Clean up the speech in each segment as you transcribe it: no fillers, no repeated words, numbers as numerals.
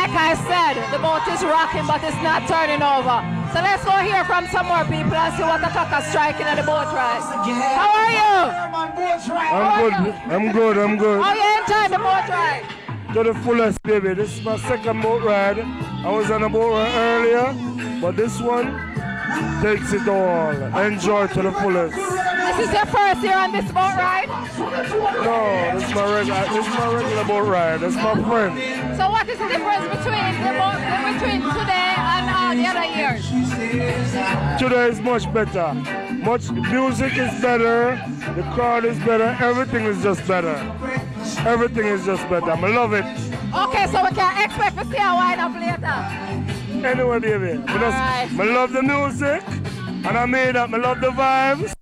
like I said, the boat is rocking, but it's not turning over. So let's go hear from some more people and see what the clock is striking at the boat ride. How are you? I'm good. How you enjoying the boat ride? To the fullest, baby. This is my second boat ride. I was on a boat ride earlier, but this one takes it all. Enjoy to the fullest. This is your first year on this boat ride? No, this is my regular boat ride. That's my friend. So what is the difference between today and all the other years? Today is much better. Music is better, the crowd is better, everything is just better. Everything is just better. I love it. Okay, so we can expect to see a wind up later. Anyway, baby. I love the music, and I love the vibes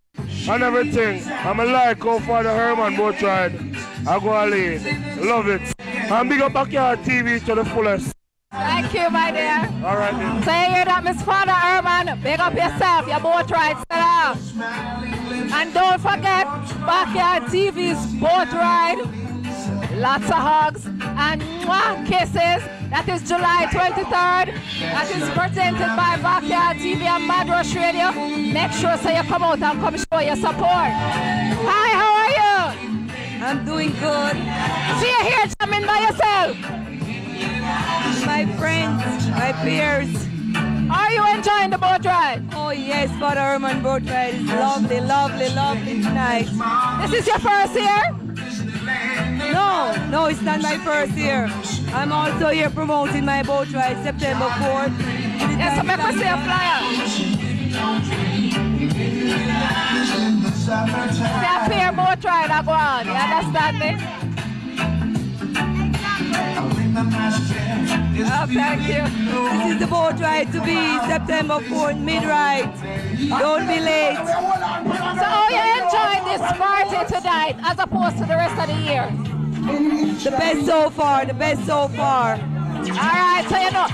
and everything. I'm like how far the Herman boat ride. I go and lead. Love it. And big up Backyard TV to the fullest. Thank you, my dear. All right, then. So you hear that, Miss Father Herman? Big up yourself, your boat ride set up. And don't forget, Backyard TV's boat ride. Lots of hugs and kisses. That is July 23rd. That is presented by Backyard TV and Mad Rush Radio. Make sure so you come out and come show your support. Hi, how are you? I'm doing good. See you here jamming by yourself. My friends, my peers. Are you enjoying the boat ride? Oh yes, Father Herman boat ride is lovely, lovely, lovely tonight. This is your first year? No, it's not my first year. I'm also here promoting my boat ride September 4th. Yes, so make us see a flyer. See a pair boat ride, I go on. You understand me? Oh, thank you. This is the boat ride to be September 4th, mid-ride. Don't be late. So how you enjoying this party tonight as opposed to the rest of the year? The best so far, the best so far. Alright, so you know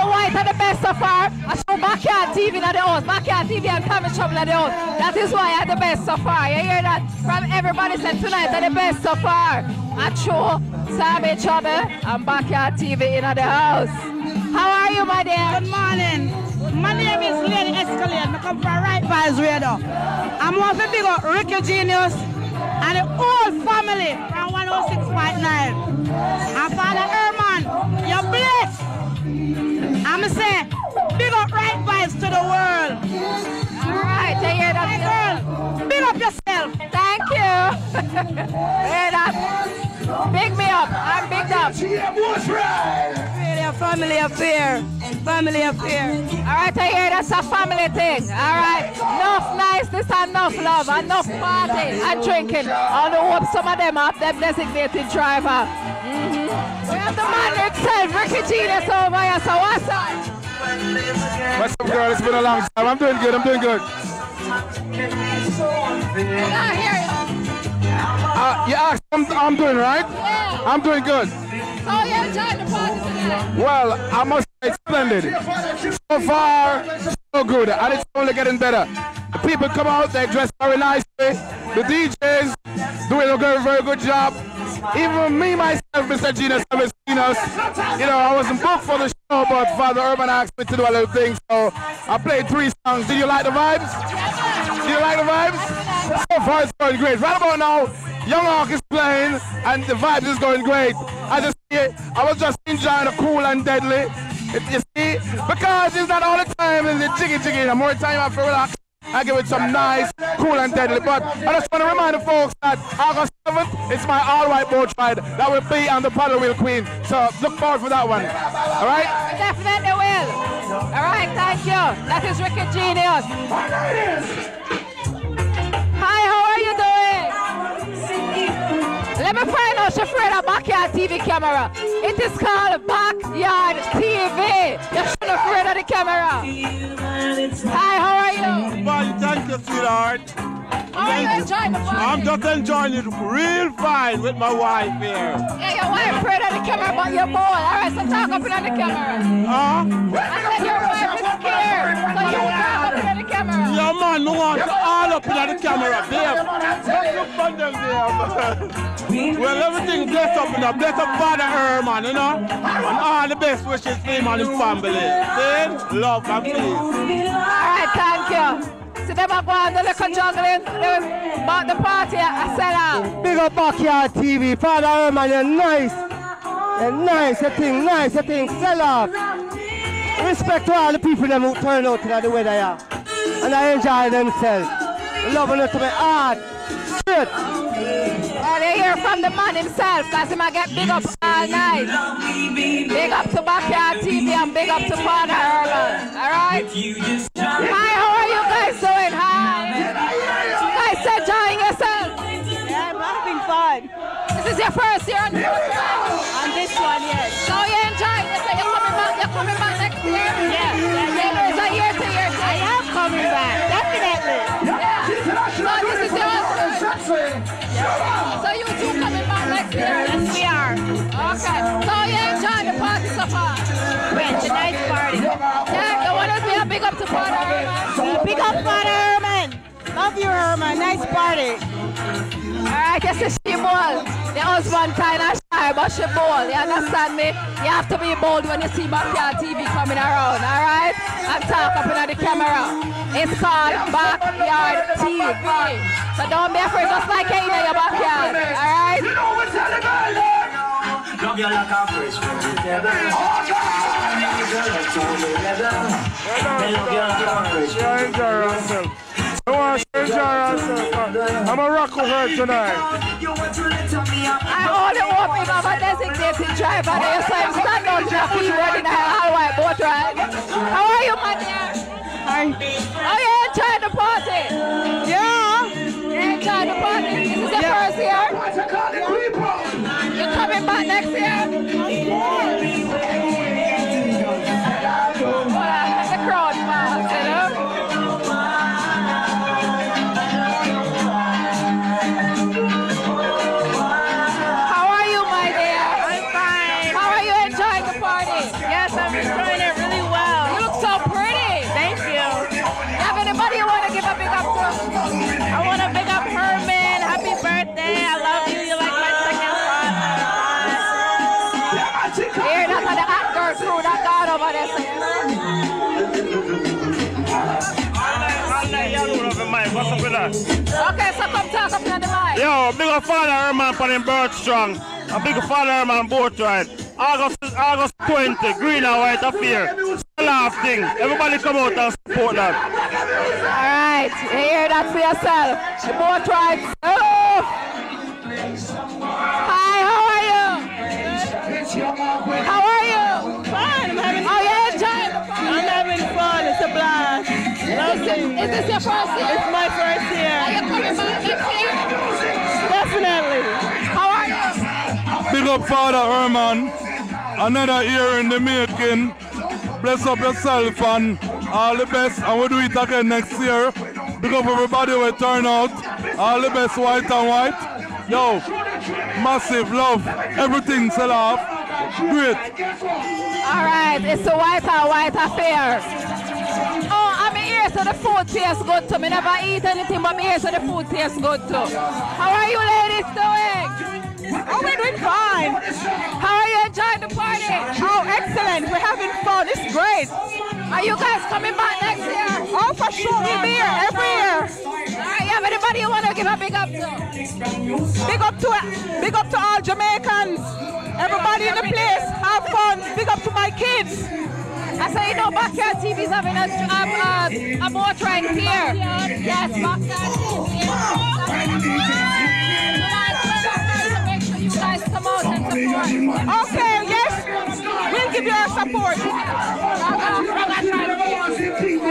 White are the best so far. I show Backyard TV at the house, Backyard TV and Tomi Trouble at the house. That is why I'm the best so far. You hear that? From everybody said tonight are the best so far. I show Tomi Trouble and Backyard TV in the house. How are you, my dear? Good morning. My name is Lady Escalade. I come from Right Vibes Radio. I'm one of the big Reggae Genius and the whole family from 106.9. And Father Herman, you're blessed. I'm saying, big up Right Vibes to the world. All right, I hear that. Hey girl, big up yourself. Thank you. Hear that? Big me up. I'm bigged up. Really a family affair. Family affair. All right, I hear that's a family thing. All right. Enough niceness and enough love, enough party and drinking. I hope some of them have them designated driver. We have the man himself, Ricky Genius over here. So what's up? What's up, girl? It's been a long time. I'm doing good. I hear you. You asked I'm doing right? Yeah. I'm doing good. So you enjoyed the party tonight? Well, I must say it's splendid. So far, so good. And it's only getting better. The people come out, they dress very nicely. The DJs doing a very, very good job. Even me, myself, Mr. Genius, have seen us. You know, I wasn't booked for the show, but Father Urban asked me to do a little thing, so I played 3 songs. Did you like the vibes? Do you like the vibes? So far, it's going great. Right about now, Young Hawk is playing, and the vibes is going great. I was just enjoying the cool and deadly. You see, because it's not all the time in the jiggy. The more time I feel relaxed, I give it some nice, cool and deadly. But I just want to remind the folks that August 7th, it's my all-white boat ride that will be on the Paddle Wheel Queen. So look forward for that one. All right? We definitely will. All right, thank you. That is Ricky Genius. Hi, how are you doing? Let me find out your friend a Backyard TV camera. It is called Backyard TV. You shouldn't be afraid of the camera. Hi, how are you? Fine, thank you, sweetheart. How are you enjoying the party? I'm just enjoying it real fine with my wife here. Yeah, your wife afraid of the camera, but you're bold. All right, so talk up in on the camera. Huh? I said your wife is scared. here. So you walk up in the camera. Yeah, man, no want to all up in the camera, babe. Don't look from them there, man. Well, everything blessed up in the blessed up Father Herman, you know? And all the best wishes for him and his family. See? Love and peace. Alright, thank you. See them are going to the juggling. They bought the party at Sella. Big up Backyard TV. Father Herman, you're nice. You're nice, you think, sell off. Respect to all the people them who turn out to the weather, yeah. And I enjoy themselves. Loving it to my heart. Straight. And they hear from the man himself, because he might get big up all night. Big up to Backyard TV and big up to Father Herman. Alright? Hi, how are you guys doing? Hi. You guys enjoying yourself? Yeah, I'm having fun. This is your first year on the On this one, yes. So you're enjoying it? So you're coming back next year? Yeah. It's a year to year thing. I am coming back, definitely. Yeah. So this is your So you two coming back next year? Yes, we are. Okay. So you enjoy the party so far? Well, it's a nice party. Yeah, you want to be a big up to Father Herman? Big up Father Herman. Love you, Herman. Nice party. Alright, this is she bold. The husband kind of shy, but she bold. You understand me? You have to be bold when you see Backyard TV coming around, alright? And talk up in the camera. It's called Backyard TV. So don't be afraid, just like you in your backyard, alright? Love you like a fresh together. Enjoy yourself. I want to enjoy yourself. I'm a rock with her tonight. I only hope him have a designated driver there, so I'm standing on the keyboard in a all-white boat ride. How are you, man? Hi. Oh, you enjoying the party? Yeah. You enjoying the party? This is your first year? You're coming back next year? The crowd fast, you know? How are you, my dear? I'm fine. How are you enjoying the party? Yes, I'm enjoying it really well. You look so pretty. Thank you. You have anybody you want to give a big up to? I want to big up Herman. Happy birthday. I love you. You're like my second father. Here, that's how the hot girl crew that got over there saying. What's up with that? Okay, so come talk up in the mic. Yo, big up Father Herman for them bird strong. A big Father Herman boat ride. August 20, green and white affair. Laugh thing. Everybody come out and support that. Alright, you hear that for yourself. The boat ride. Oh! Hi, how are you? How are you? Fun. I'm having Oh, you enjoying the party? I'm having fun. It's a blast. Is this your first year? It's my first year. Are you coming back next year? Definitely. How are you? Big up Father Herman. Another year in the making. Bless up yourself and all the best. And we'll do it again next year. Big up everybody who turn out. All the best, white and white. Yo, massive love. Everything sell off. Great. Alright, it's a white and white affair. Oh, I'm here so the food tastes good too. I never eat anything, but I'm here so the food tastes good too. How are you ladies doing? Oh, we're doing fine. How are you enjoying the party? Oh, excellent. We're having fun. It's great. Are you guys coming back next year? Oh, for sure. We'll be here every year. Alright, you have anybody you want to give a big up to? Big up to all Jamaicans. Everybody in the place. Have fun. Big up to my kids. I say, you know, Backyard TV is having a boat ride here. Yes, Backyard TV. Make sure you guys come out and support. Okay, yes. We'll give you our support. I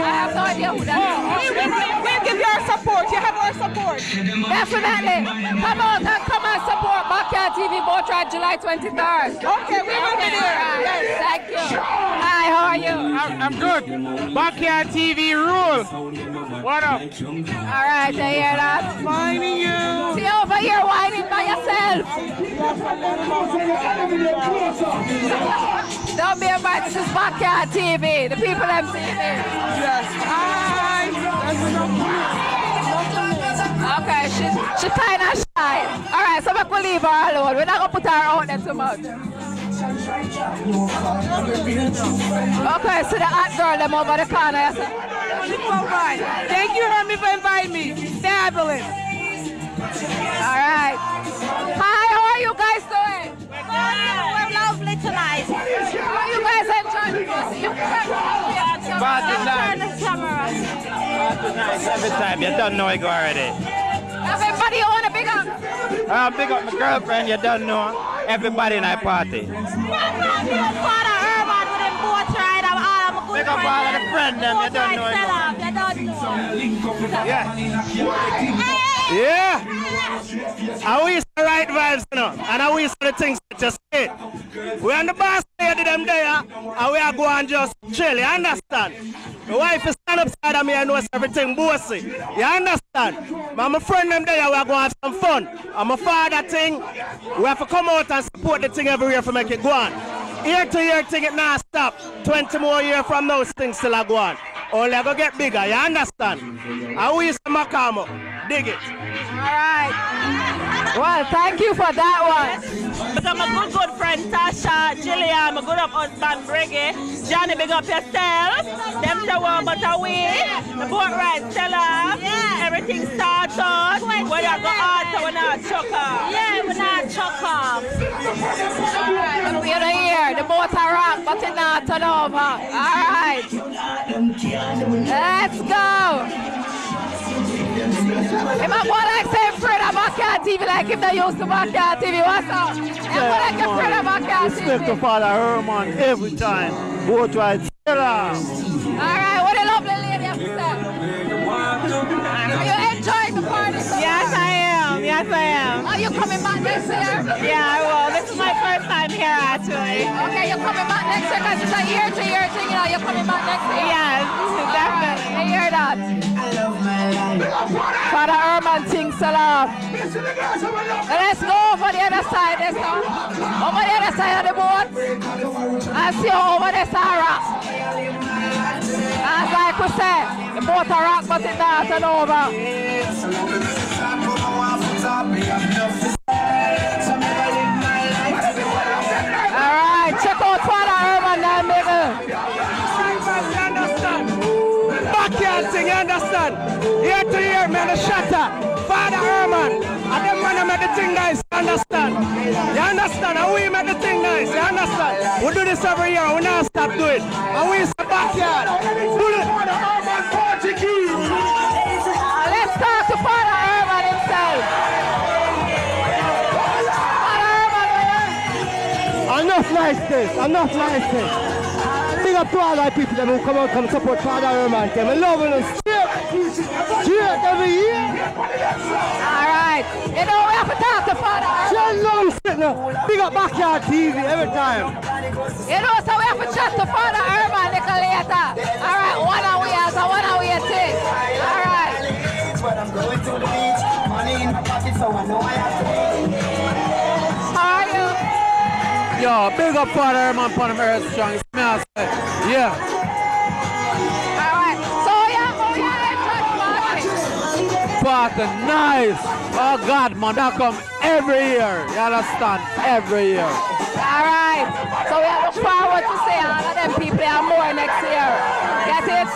have no idea who that is. We'll give you our support. You have our support. Definitely. Come out and come and support Backyard TV boat ride July 23rd. Okay, we will be there. Yes, thank you. Hi, how are you? I'm good. Backyard TV rule. What up? All right, I hear that. Finding you. See over here whining by yourself. Don't be embarrassed. right, this is Backyard TV, the people MTV. Yes. Okay, she's kind of shy. All right, so we'll leave her alone. We're not going to put her out there too much. Okay, so the hot girl, them over the corner. Thank you, Hermie, for inviting me. Fabulous. All right. Hi, how are you guys doing? We're lovely tonight. How you guys enjoying the Party Turn the camera. nice every time. You don't know it already. Everybody you want to big up? Big up my girlfriend. You don't know. Everybody in our party. Father Herman with them boat ride. All of my good Big up all of the friends. Them. You don't know it. Yeah. And we used to right vibes, you know, and we used to the things that just say. We on the bus there to them there, and we are going just chill, you understand? My wife is stand upside of me and knows everything bossy, you understand? But my friend them there, we are going to have some fun. And my father thing, we have to come out and support the thing everywhere to make it go on. Year to year thing, it not stop. 20 more years from now, things still are going. Only I go get bigger, you understand? And we used to Macamo, dig it. All right. Well, thank you for that one. Because my good friend Tasha, Jillian, my good up husband Reggae, Johnny, big up yourself. Them say well, but we, the boat ride, tell us, everything starts out. When you go out, so we're not chuck off. Yeah, we're not chuck off. All right, we're here. The boat are rock, but it's not turn over. All right. Let's go. If I go like say friend of Backyard TV, like if they used to Backyard TV, what's up? If I like a friend of Backyard TV. Respect to Father Herman every time. Boat ride, Stella. Alright, what a lovely lady have to say. Are you enjoying the party? Yes, I am. Yes, I am. Are you coming back next year? Yeah, I will. This is my first time here, actually. Okay, you're coming back next year because it's a year-to-year thing, you know, you're coming back next year. Yes, definitely. I hear that. Father Herman sings a lot. Let's go over the other side, let's go. Over the other side of the boat. And see over the rock. As like we said, the boat are rock, but it's not turn over. Alright, check out Father Herman now, nigga. Backyard thing, you understand? Year to year, man, the shatter. Father Herman, and them man make the thing nice, you understand? You understand? And we make the thing nice, you understand? We do this every year, we not stop doing it. And we is the backyard. Do it. Let's talk to Father Herman himself. Father Herman, Enough nice things, enough nice things. Big up to all our people that will come out and support Father Herman. We're loving us straight every year. alright, you know we have to talk to Father Herman. Big up Backyard TV every time. You know, so we have to chat to Father Herman a little later. Alright, one of we as a one of we a thing. Alright. How are you? Yo, big up Father Herman for the very strong. Yeah. Alright, so yeah, enjoy the Party nice. Oh God, man, that come every year. You understand? Every year. Alright, so we look forward to seeing all of them people and more next year. Get it?